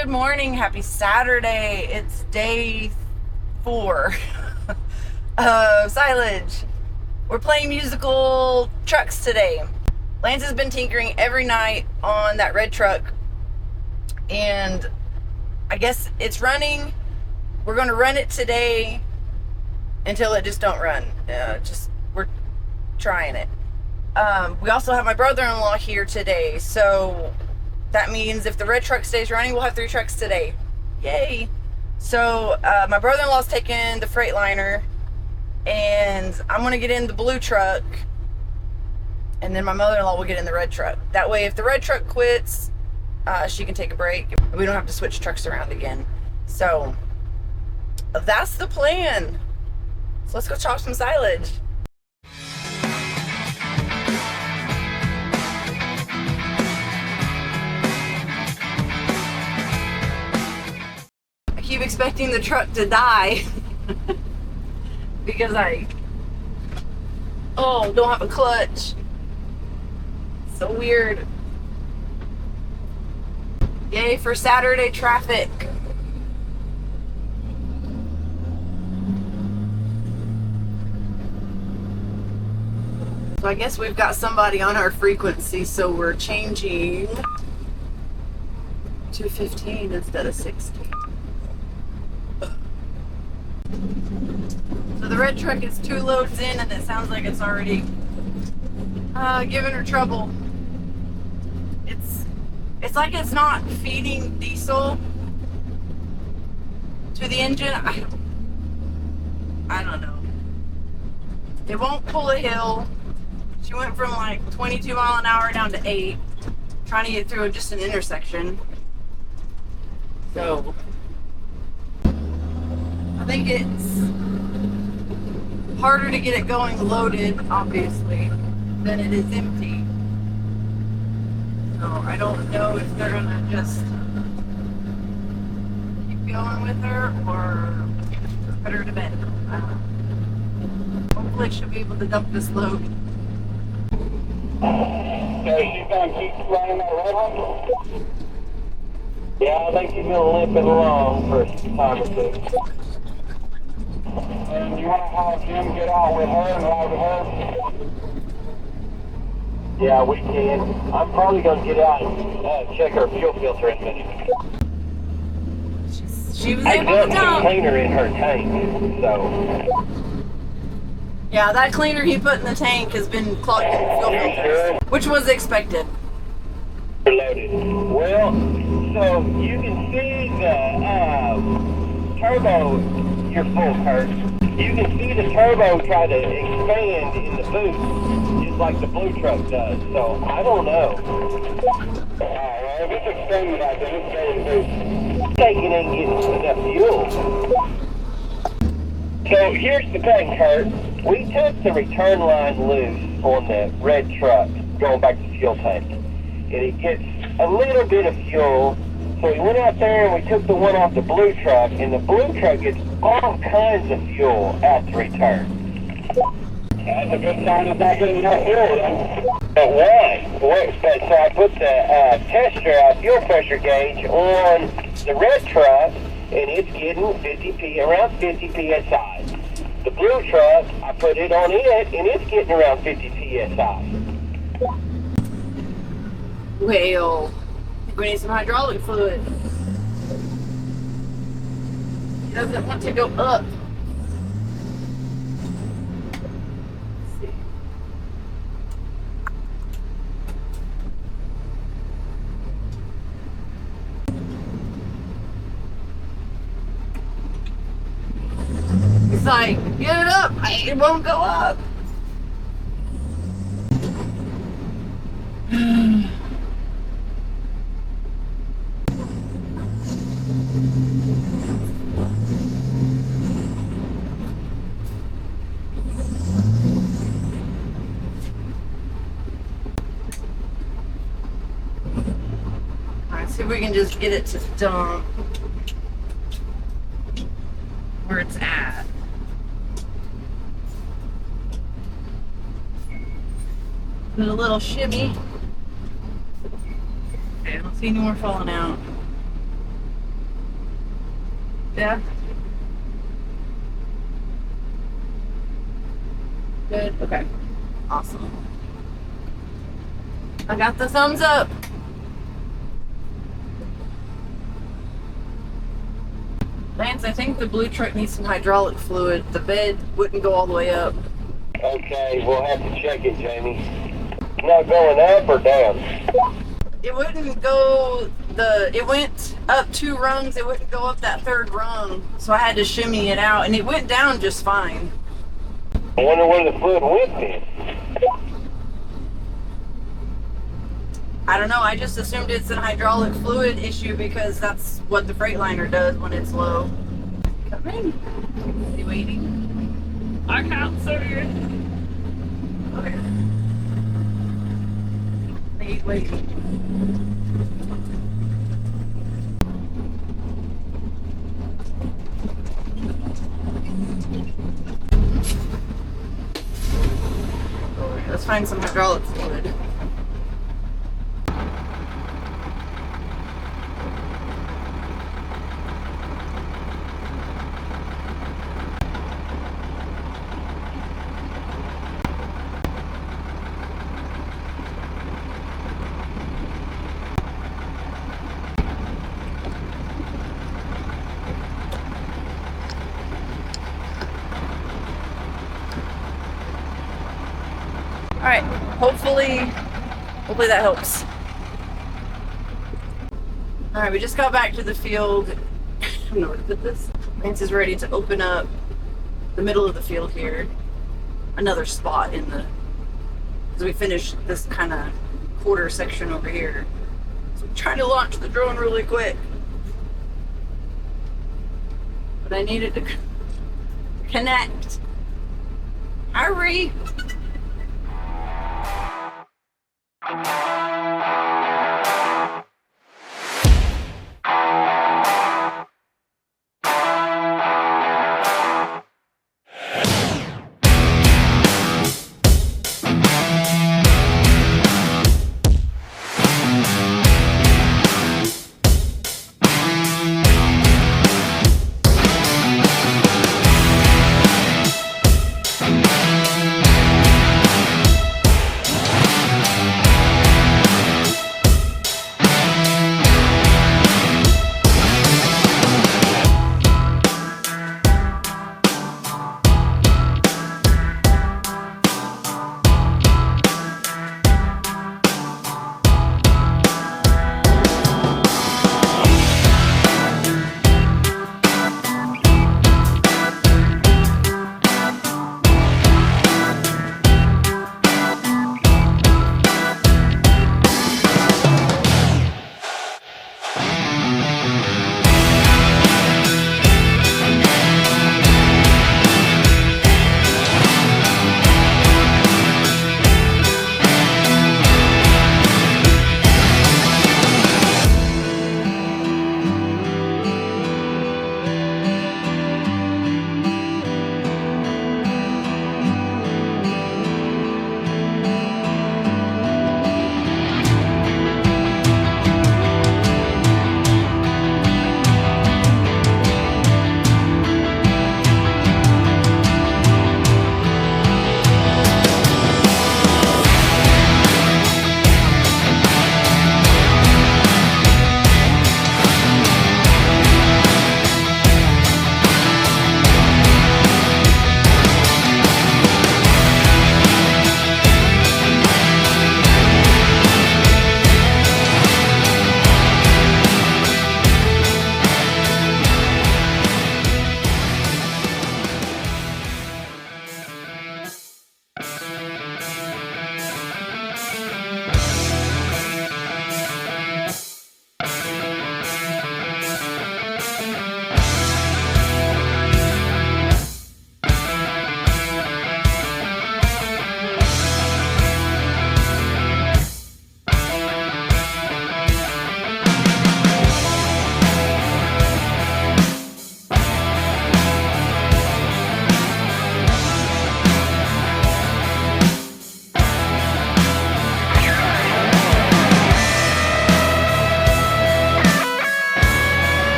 good morning. Happy Saturday. It's day 4 of silage. We're playing musical trucks today. Lance has been tinkering every night on that red truck, and I guess it's running. We're going to run it today until it just don't run. We're trying it. We also have my brother-in-law here today, so that means if the red truck stays running, we'll have 3 trucks today. Yay! So my brother-in-law's taking the Freightliner, and I'm gonna get in the blue truck, and then my mother-in-law will get in the red truck. That way, if the red truck quits, she can take a break. We don't have to switch trucks around again. So that's the plan. So let's go chop some silage. I keep expecting the truck to die because I don't have a clutch. So weird. Yay for Saturday traffic. So I guess we've got somebody on our frequency, so we're changing to 15 instead of 16. So the red truck is 2 loads in, and it sounds like it's already giving her trouble. It's like it's not feeding diesel to the engine. I don't know. It won't pull a hill. She went from like 22 mile an hour down to 8, trying to get through just an intersection. So I think it's harder to get it going loaded, obviously, than it is empty. So I don't know if they're gonna just keep going with her or put her to bed. Hopefully she'll be able to dump this load. So she's gonna keep running that red one? Yeah, I think she's gonna limp it along for a time or 2. And you wanna have Jim get out with her and ride with her? Yeah, we can. I'm probably gonna get out and check her fuel filter in a minute. She was I able to dumped some dump. cleaner in her tank, so. Yeah, that cleaner he put in the tank has been clogging the fuel filters, which was expected. Loaded. Well, so you can see the turbo, you're full, Kurt. You can see the turbo try to expand in the boot, just like the blue truck does. So I don't know. Well, if it's expanding like that, it's going to boot. I think it ain't getting enough fuel. So here's the thing, Kurt. We took the return line loose on the red truck going back to the fuel tank. And it gets a little bit of fuel. So we went out there and we took the one off the blue truck, and the blue truck gets all kinds of fuel at the return. That's a good sign it's not getting enough fuel then. But why? So I put the tester, fuel pressure gauge on the red truck, and it's getting around 50 psi. The blue truck, I put it on it, and it's getting around 50 psi. Well, we need some hydraulic fluid. He doesn't want to go up. Let's see. It's like, get it up. It won't go up. Alright, see if we can just get it to dump where it's at. Put a little shimmy. Okay, I don't see any more falling out. Yeah. Good. Okay. Awesome. I got the thumbs up. Lance, I think the blue truck needs some hydraulic fluid. The bed wouldn't go all the way up. Okay, we'll have to check it, Jamie. It's not going up or down? It wouldn't go it went up 2 rungs, it wouldn't go up that 3rd rung. So I had to shimmy it out and it went down just fine. I wonder where the fluid went then. I don't know, I just assumed it's an hydraulic fluid issue because that's what the Freightliner does when it's low. Come in. Is he waiting? I can't see it. Okay. He's waiting. Let's find some hydraulic fluid. All right, hopefully that helps. All right, we just got back to the field. I don't know where to put this. Lance is ready to open up the middle of the field here. Another spot in the, because we finished this kind of quarter section over here. So I'm trying to launch the drone really quick. But I needed to connect. Hurry!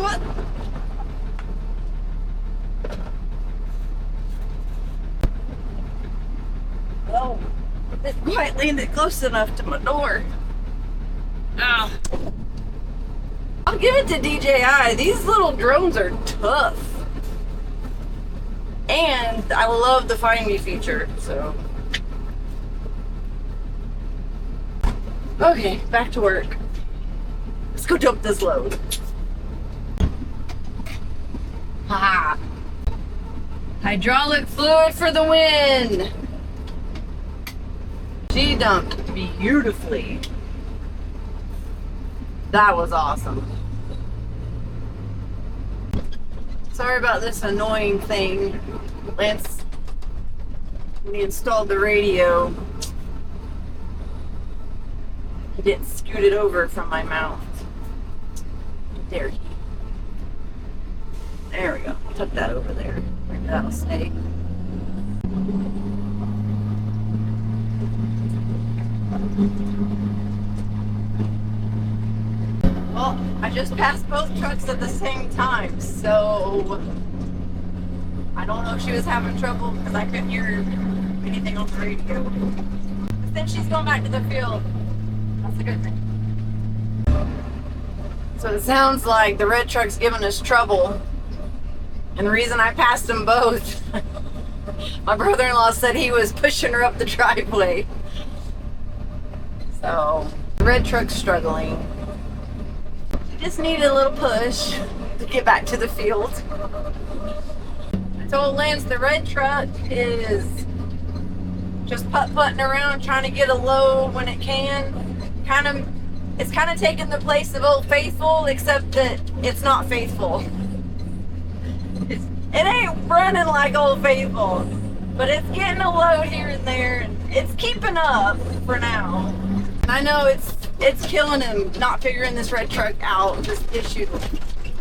What? Oh, didn't quite land it close enough to my door. Oh. I'll give it to DJI. These little drones are tough. And I love the Find Me feature, so. Okay, back to work. Let's go dump this load. Ha! Hydraulic fluid for the win! She dumped beautifully. That was awesome. Sorry about this annoying thing. Lance, when he installed the radio, he didn't scoot it over from my mouth. There he. There we go. Tuck that over there. Where that'll stay. Well, I just passed both trucks at the same time, so I don't know if she was having trouble because I couldn't hear anything on the radio. But then she's going back to the field. That's a good thing. So it sounds like the red truck's giving us trouble. And the reason I passed them both, my brother-in-law said he was pushing her up the driveway. So the red truck's struggling. Just needed a little push to get back to the field. I told Lance the red truck is just putt-putting around trying to get a load when it can. It's kind of taking the place of Old Faithful, except that it's not faithful. It ain't running like Old Faithful, but it's getting a load here and there, and it's keeping up for now. I know it's killing him not figuring this red truck out, this issue.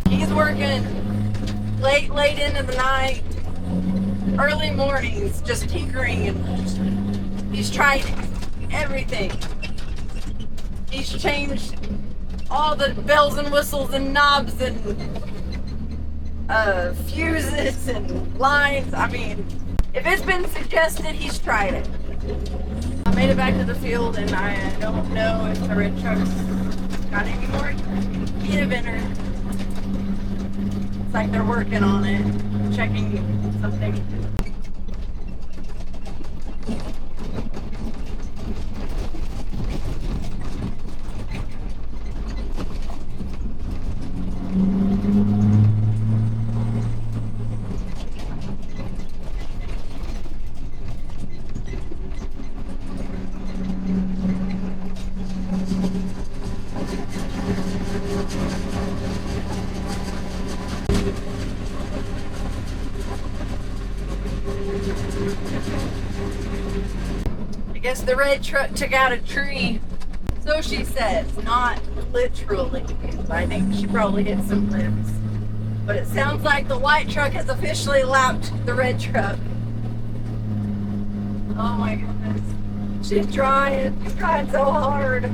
He's working late into the night, early mornings, just tinkering, and he's tried everything. He's changed all the bells and whistles and knobs and fuses and lines. I mean, if it's been suggested, he's tried it. I made it back to the field, and I don't know if the red truck's got any more heat in her. It's like they're working on it, checking something. I guess the red truck took out a tree. So she says, not literally. I think she probably hit some limbs. But it sounds like the white truck has officially lapped the red truck. Oh my goodness. She's trying. She's trying so hard.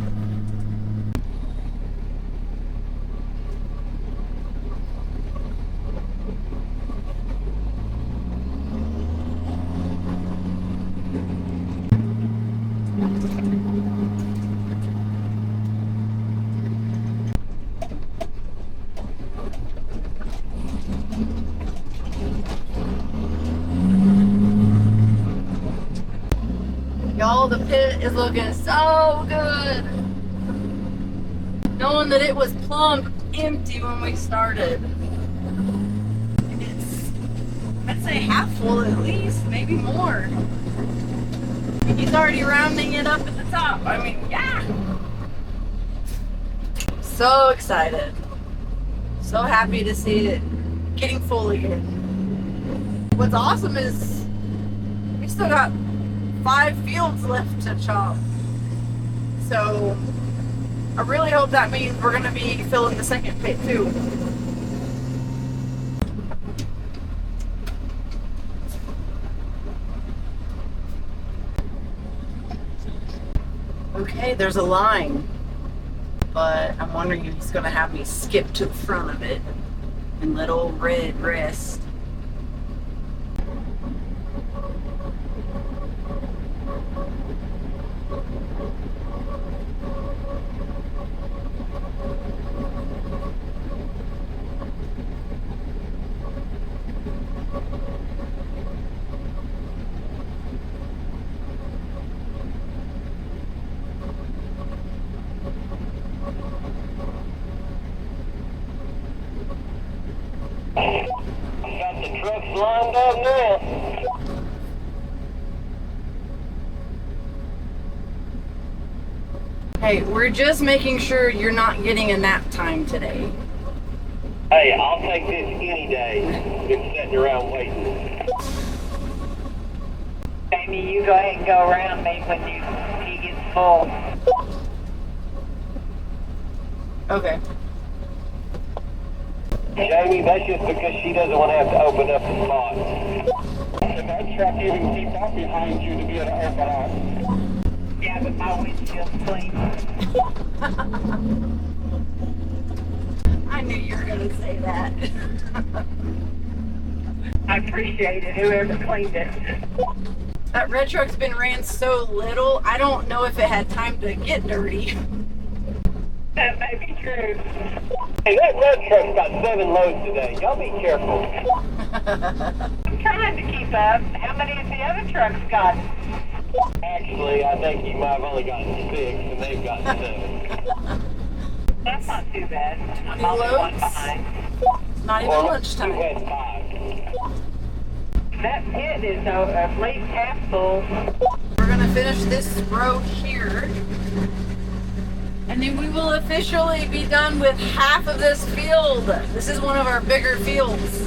Y'all, the pit is looking so good. Knowing that it was plumb empty when we started. It's, I'd say half full at least, maybe more. He's already rounding it up at the top. I mean, yeah. So excited. So happy to see it getting full again. What's awesome is we still got 5 fields left to chop. So I really hope that means we're going to be filling the second pit too. Okay, there's a line, but I'm wondering if he's going to have me skip to the front of it. and let old Red rest. Got the trucks lined up now. Hey, we're just making sure you're not getting a nap time today. Hey, I'll take this any day. Been sitting around waiting. Jamie, you go ahead and go around me when he gets full. Okay. Jamie, that's just because she doesn't want to have to open up the spots. If that truck even keep up behind you to be able to open up. Yeah, but my windshield's clean. I knew you were going to say that. I appreciate it, whoever cleaned it. That red truck's been ran so little, I don't know if it had time to get dirty. That may be true. Hey, that red truck's got 7 loads today. Y'all be careful. I'm trying to keep up. How many has the other trucks got? Actually, I think you might have only got 6 and they've got 7. That's not too bad. I'm Any only one loads? behind. Not even Well, lunchtime. you had 5. That pit is at least half full. We're going to finish this row here. And then we will officially be done with half of this field. This is one of our bigger fields.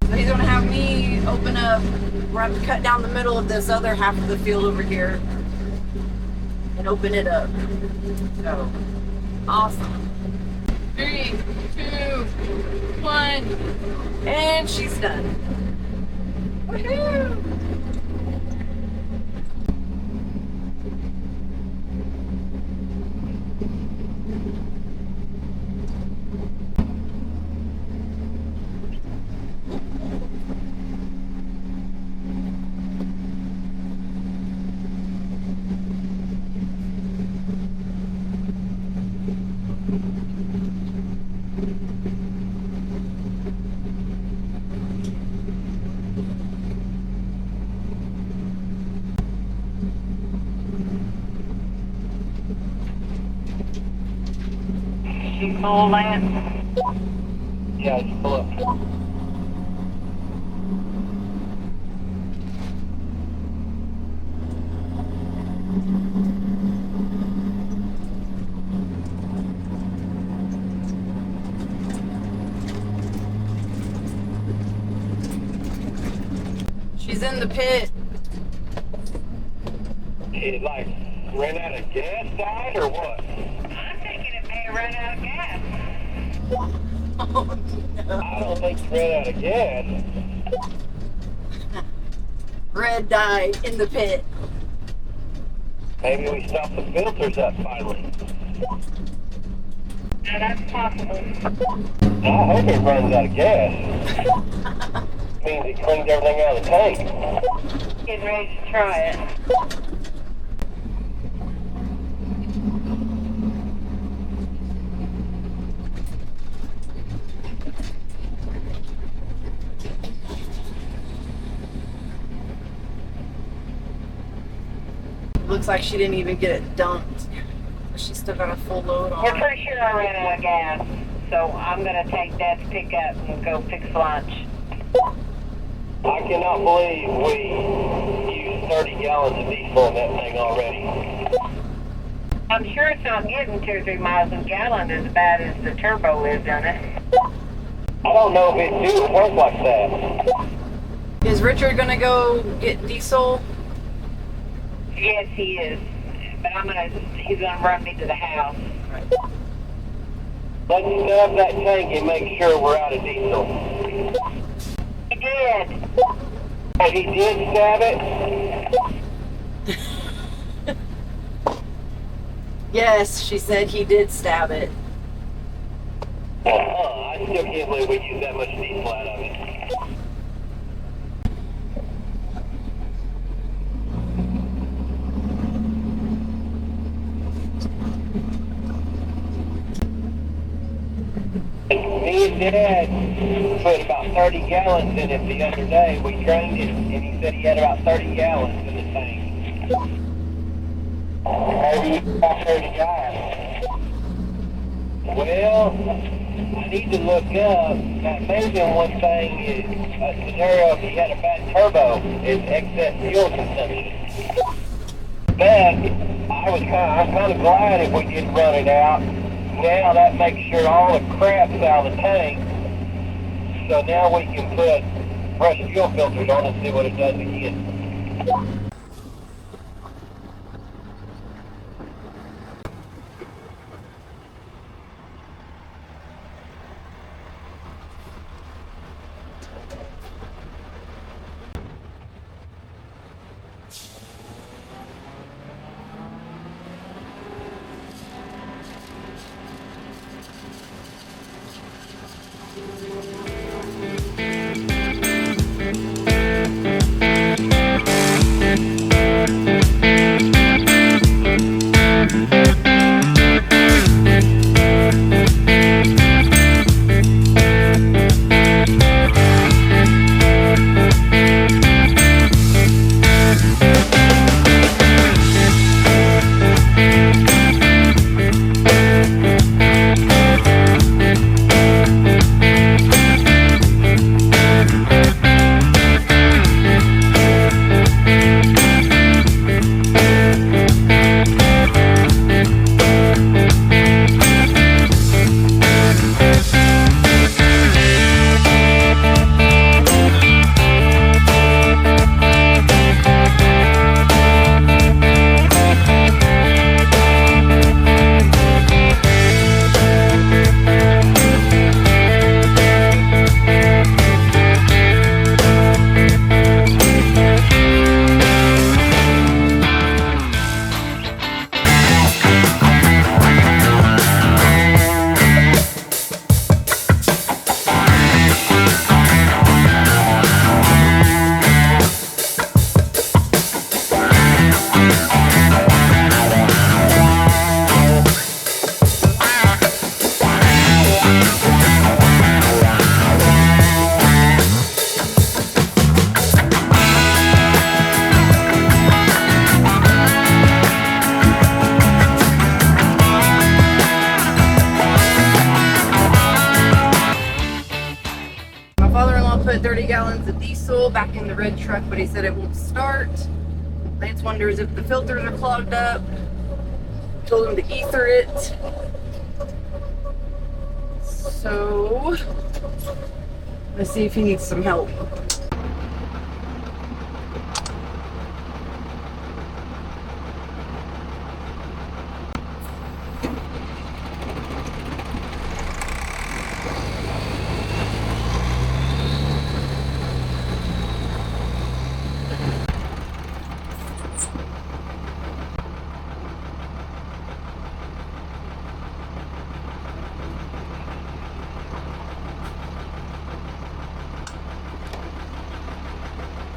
So he's going to have me open up. We're going to have to cut down the middle of this other half of the field over here and open it up. So, awesome. 3, 2, 1, and she's done. Woohoo! She full, Lance? Yeah, it's full up. She's in the pit. It like ran out of gas died or what? I'm thinking it may have run out of gas. Oh, no. I don't think it ran out of gas. Red died in the pit. Maybe we stopped the filters up finally. Now that's possible. I hope it runs out of gas. Means it cleans everything out of the tank. Getting ready to try it. Looks like she didn't even get it dumped. She's still got a full load We're on. pretty sure I ran out of gas, so I'm gonna take that to pick up and go fix lunch. I cannot believe we used 30 gallons of diesel in that thing already. I'm sure it's not getting 2 or 3 miles a gallon as bad as the turbo is on it. I don't know if it do work like that. Is Richard gonna go get diesel? Yes, he is. But he's gonna run me to the house. Let's set up that tank and make sure we're out of diesel. He did. And he did stab it. Yes, she said he did stab it. I still can't believe we used that much diesel out of it. Me and Dad put about 30 gallons in it the other day. We drained it, and he said he had about 30 gallons in the tank. Maybe about 35. Well, I need to look up. Now, maybe one thing is a scenario if you had a bad turbo, is excess fuel consumption. But I'm kind of glad if we didn't run it out. Now that makes sure all the crap's out of the tank. So now we can put fresh fuel filters on and see what it does again. Put 30 gallons of diesel back in the red truck, but he said it won't start. Lance wonders if the filters are clogged up. Told him to ether it. So let's see if he needs some help.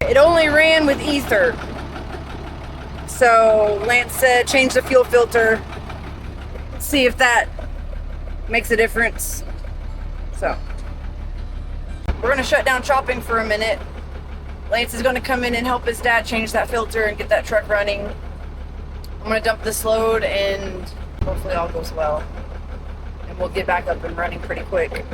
It only ran with ether. So Lance said change the fuel filter, see if that makes a difference. So we're gonna shut down chopping for a minute. Lance is gonna come in and help his dad change that filter and get that truck running. I'm gonna dump this load and hopefully all goes well. And we'll get back up and running pretty quick.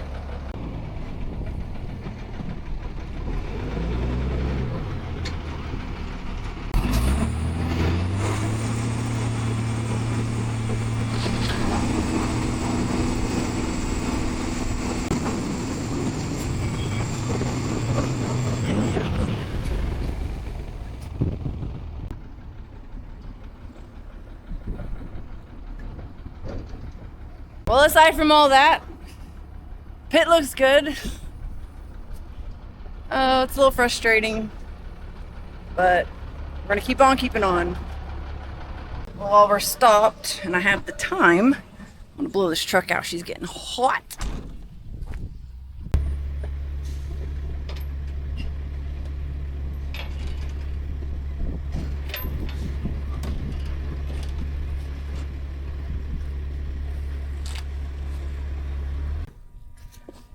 Well, aside from all that, pit looks good. Oh, it's a little frustrating, but we're gonna keep on keeping on. While we're stopped and I have the time, I'm gonna blow this truck out. She's getting hot.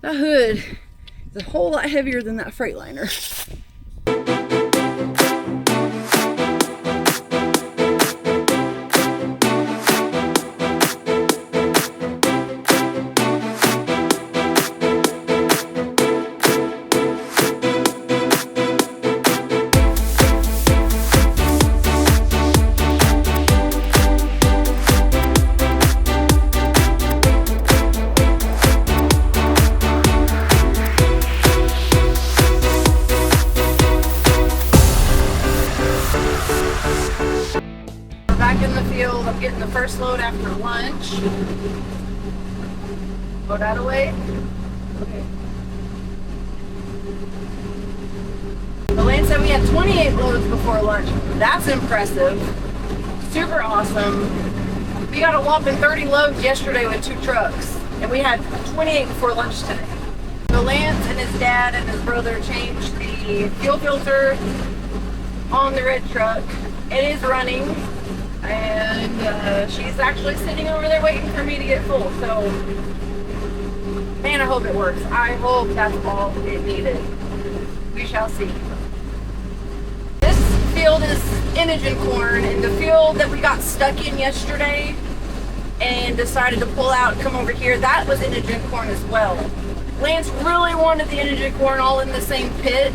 That hood is a whole lot heavier than that Freightliner. Back in the field, I'm getting the first load after lunch. Load out of the way. Okay. The Lance said we had 28 loads before lunch. That's impressive. Super awesome. We got a whopping 30 loads yesterday with 2 trucks, and we had 28 before lunch today. So Lance and his dad and his brother changed the fuel filter on the red truck. It is running. And she's actually sitting over there waiting for me to get full. So, man, I hope it works. I hope that's all it needed. We shall see. This field is Inogen corn, and the field that we got stuck in yesterday and decided to pull out and come over here, that was Inogen corn as well. Lance really wanted the Inogen corn all in the same pit.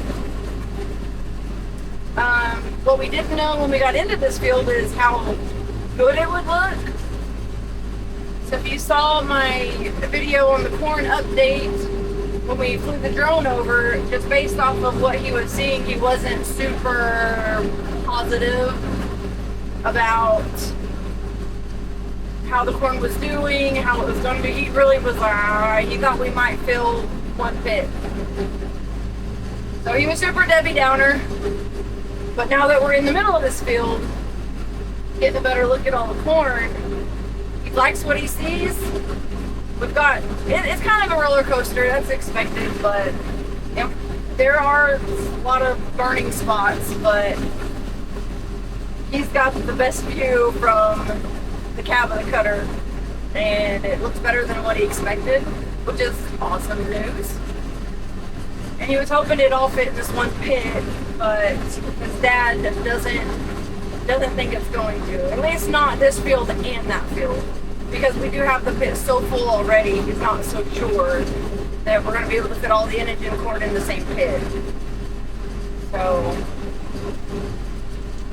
What we didn't know when we got into this field is how good it would look. So if you saw my video on the corn update when we flew the drone over, just based off of what he was seeing, he wasn't super positive about how the corn was doing, how it was going to do. He really was like, he thought we might fill one pit. So he was super Debbie Downer. But now that we're in the middle of this field, getting a better look at all the corn, he likes what he sees. We've got, it's kind of a roller coaster, that's expected, but there are a lot of burning spots, but he's got the best view from the cab of the cutter, and it looks better than what he expected, which is awesome news. And he was hoping it'd all fit in this one pit, but his dad doesn't think it's going to. At least not this field and that field. Because we do have the pit so full already, he's not so sure that we're going to be able to fit all the Inogen corn in the same pit. So,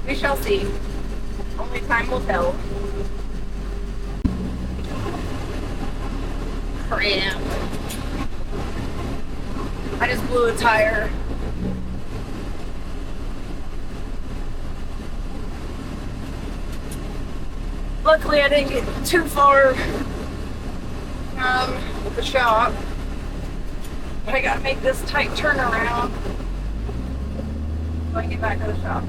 we shall see. Only time will tell. Crap. I just blew a tire. Luckily, I didn't get too far with the shop. But I gotta make this tight turnaround so I can get back to the shop.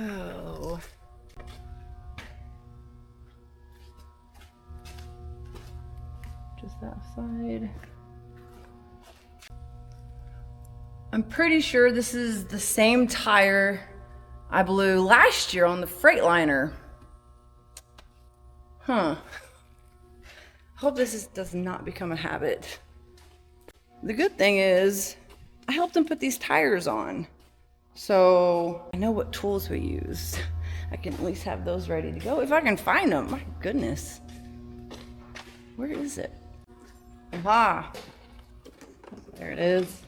Oh. Just that side. I'm pretty sure this is the same tire I blew last year on the Freightliner. Huh. I hope this does not become a habit. The good thing is, I helped him put these tires on. So I know what tools we use. I can at least have those ready to go if I can find them. My goodness. Where is it? Aha. There it is.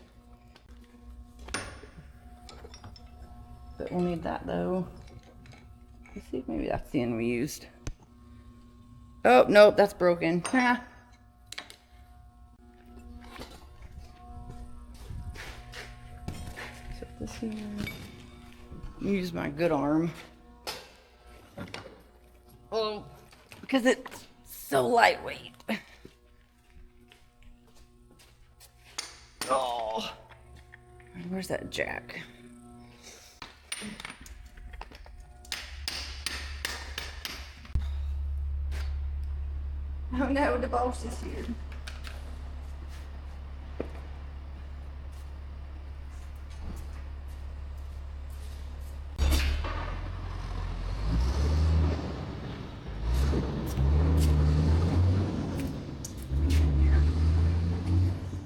But we'll need that though. Let's see if maybe that's the end we used. Oh, nope, that's broken. Ha. Set this here. Use my good arm. Oh, because it's so lightweight. Oh. Where's that jack? Oh no, the boss is here.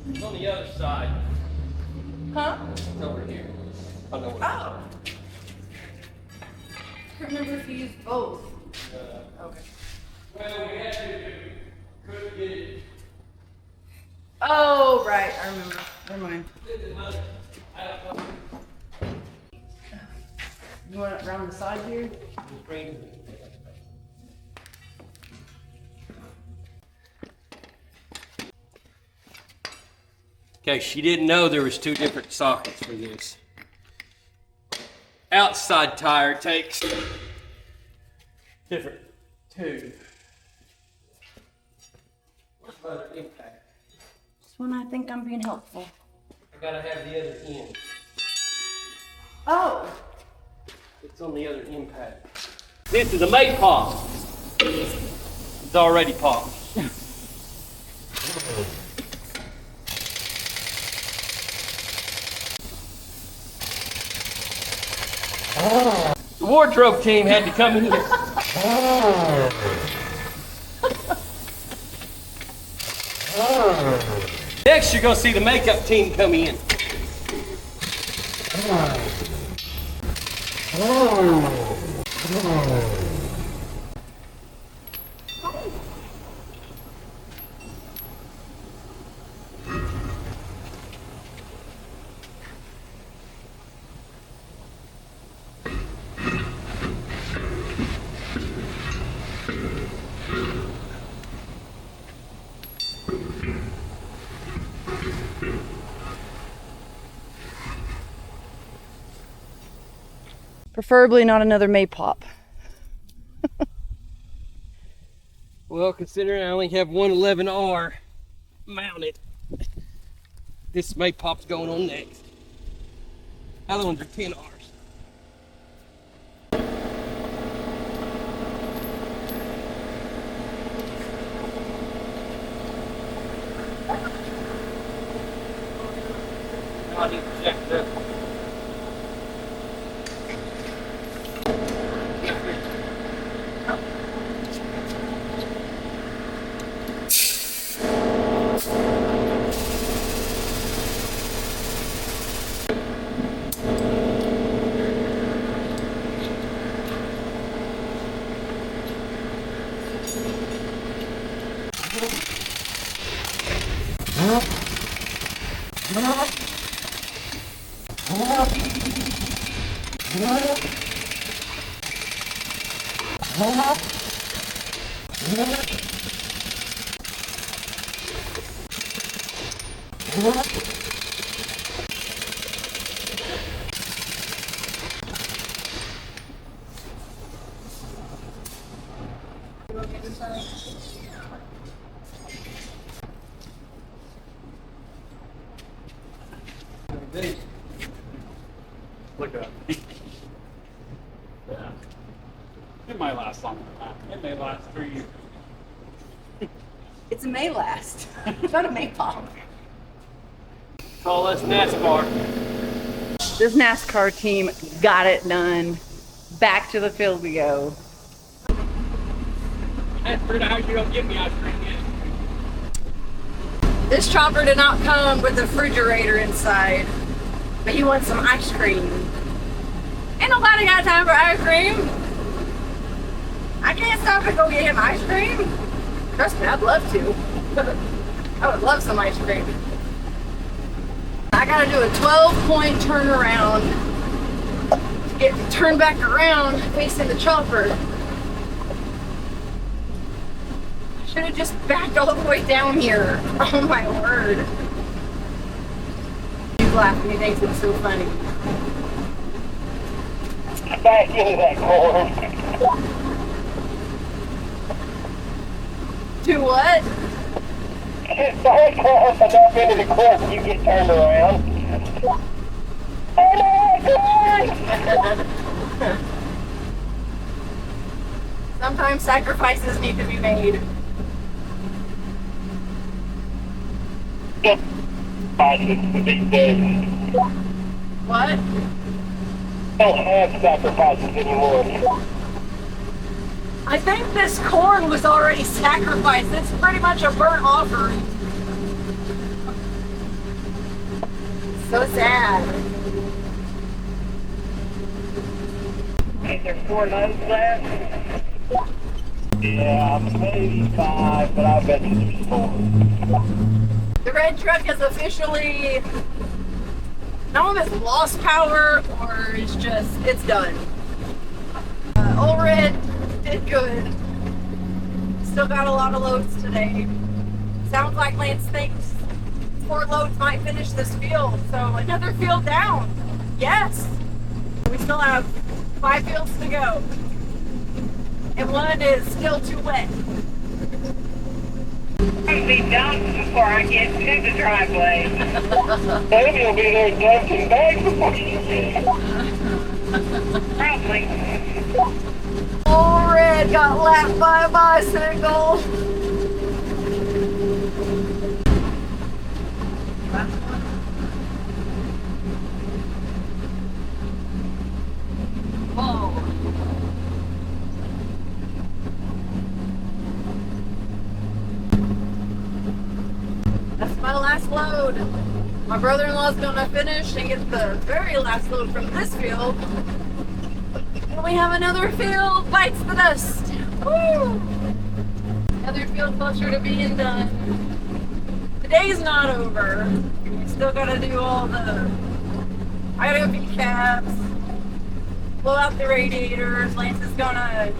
It's on the other side. Huh? It's over here. I know what Oh. I can't remember if you used both. Okay. Well, we had to, couldn't get it. Oh, right. I remember. Never mind. You want it around the side here? Okay, she didn't know there was 2 different sockets for this. Outside tire takes different 2. What's the other impact? Just when I think I'm being helpful. I gotta have the other end. Oh. It's on the other impact. This is a May pop. It's already popped. The wardrobe team had to come in here. Next, you're gonna see the makeup team come in. Preferably not another Maypop. Well, considering I only have one 11R mounted, this Maypop's going on next. Other ones are 10Rs. Now I need to jack it up. Look at that. Yeah. It might last longer than that. It may last 3 years. It's a May last. It's not a Maypop. Call us NASCAR. This NASCAR team got it done. Back to the field we go. I figured out how you don't get me ice cream yet. This chopper did not come with a refrigerator inside, but he wants some ice cream. Ain't nobody got time for ice cream. I can't stop and go get him ice cream. Trust me, I'd love to. I would love some ice cream. I gotta do a 12-point turnaround to get turned back around facing the chopper. Should have just backed all the way down here. Oh my word. He's laughing, he thinks it's so funny. Back into that corn. To what? Don't close enough into the course, you get turned around. Oh no, Sometimes sacrifices need to be made. these days. What? Don't have sacrifices anymore. I think this corn was already sacrificed. It's pretty much a burnt offering. So sad. Is there 4 loads left? Yeah, maybe 5, but I bet you there's 4. The red truck has officially, I don't know if it's lost power or it's just, it's done. Old Red did good. Still got a lot of loads today. Sounds like Lance thinks 4 loads might finish this field, so another field down. Yes! We still have 5 fields to go. And one is still too wet. I'll be done before I get to the driveway. Maybe you'll be there dumping bags before you get Probably. Old Red got lapped by a bicycle. Whoa. That's my last load. My brother-in-law's gonna finish and get the very last load from this field. And we have another field bites the dust. Woo! Another field closer to being done. The day's not over. We still gotta do all the, I gotta go feed calves, blow out the radiators. Lance is gonna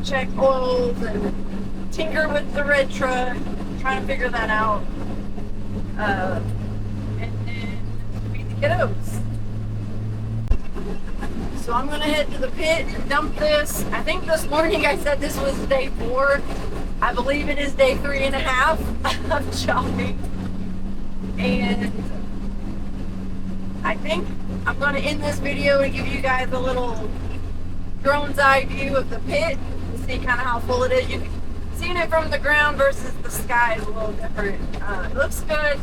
check oils and tinker with the red truck, trying to figure that out. And then feed the kiddos. So I'm gonna head to the pit and dump this. I think this morning I said this was day 4. I believe it is day 3.5 of chopping. And I think I'm gonna end this video to give you guys a little drone's eye view of the pit to see kind of how full it is. Seeing it from the ground versus the sky is a little different. It looks good.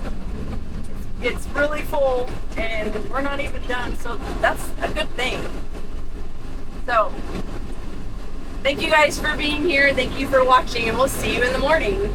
It's really full, and we're not even done, so that's a good thing. So, thank you guys for being here. Thank you for watching, and we'll see you in the morning.